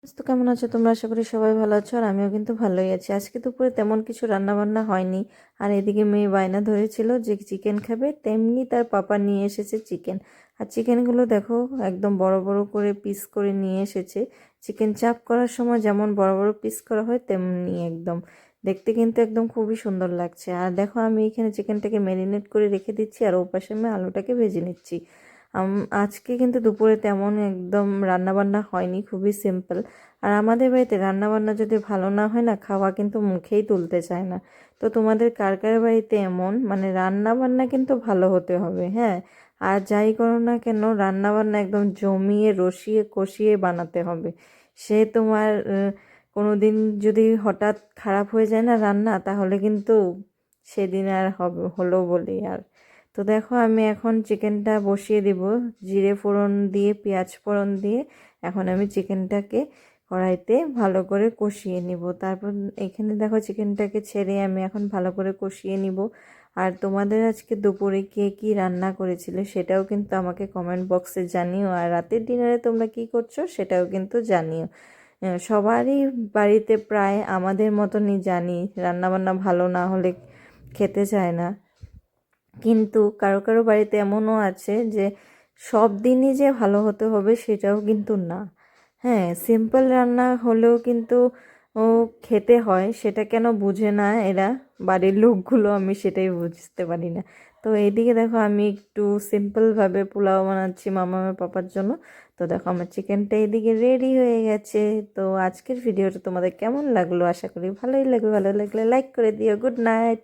তো কেমন আছো তোমরা? আশা করি সবাই ভালো আছো, আর আমিও কিন্তু ভালোই আছি। আজকে দুপুরে তেমন কিছু রান্না বান্না হয়নি। আর এদিকে মেয়ে বায়না ধরেছিল যে চিকেন খাবে, তেমনি তার পাপা নিয়ে এসেছে চিকেন। আর চিকেনগুলো দেখো একদম বড় বড় করে পিস করে নিয়ে এসেছে। চিকেন চাপ করার সময় যেমন বড় বড় পিস করা হয় তেমনি একদম দেখতে কিন্তু একদম খুবই সুন্দর লাগছে। আর দেখো আমি এখানে চিকেনটাকে ম্যারিনেট করে রেখে দিচ্ছি, আর ওপাশে আমি আলুটাকে ভেজে নিচ্ছি। আজকে কিন্তু দুপুরে তেমন একদম রান্না বান্না হয়নি, খুবই সিম্পল। আর আমাদের বাড়িতে রান্না বান্না যদি ভালো না হয় না, খাওয়া কিন্তু মুখেই তুলতে চায় না। তো তোমাদের কার কার বাড়িতে এমন, মানে রান্না বান্না কিন্তু ভালো হতে হবে, হ্যাঁ। আর যাই করো না কেন, রান্না বান্না একদম জমিয়ে রসিয়ে কষিয়ে বানাতে হবে। সে তোমার কোনো দিন যদি হঠাৎ খারাপ হয়ে যায় না রান্না, তাহলে কিন্তু সেদিন আর হবে হলো বলি আর। তো দেখো আমি এখন চিকেনটা বসিয়ে দিব, জিরে ফোড়ন দিয়ে পেঁয়াজ ফোড়ন দিয়ে এখন আমি চিকেনটাকে কড়াইতে ভালো করে কষিয়ে নিব। তারপর এখানে দেখো চিকেনটাকে ছেড়ে আমি এখন ভালো করে কষিয়ে নিব। আর তোমাদের আজকে দুপুরে কে কি রান্না করেছিলে সেটাও কিন্তু আমাকে কমেন্ট বক্সে জানিও, আর রাতের ডিনারে তোমরা কি করছো সেটাও কিন্তু জানিও। সবারই বাড়িতে প্রায় আমাদের মতনই জানি, রান্নাবান্না ভালো না হলে খেতে চায় না। কিন্তু কারো কারো বাড়িতে এমনও আছে যে সব দিনই যে ভালো হতে হবে সেটাও কিন্তু না। হ্যাঁ, সিম্পল রান্না হলেও কিন্তু ও খেতে হয়, সেটা কেন বুঝে না এরা, বাড়ির লোকগুলো, আমি সেটাই বুঝতে পারি না। তো এইদিকে দেখো আমি একটু সিম্পলভাবে পোলাও বানাচ্ছি মামামের পাপার জন্য। তো দেখো আমার চিকেনটা এদিকে রেডি হয়ে গেছে। তো আজকের ভিডিওটা তোমাদের কেমন লাগলো? আশা করি ভালোই লাগবে। ভালো লাগলে লাইক করে দিও। Good night.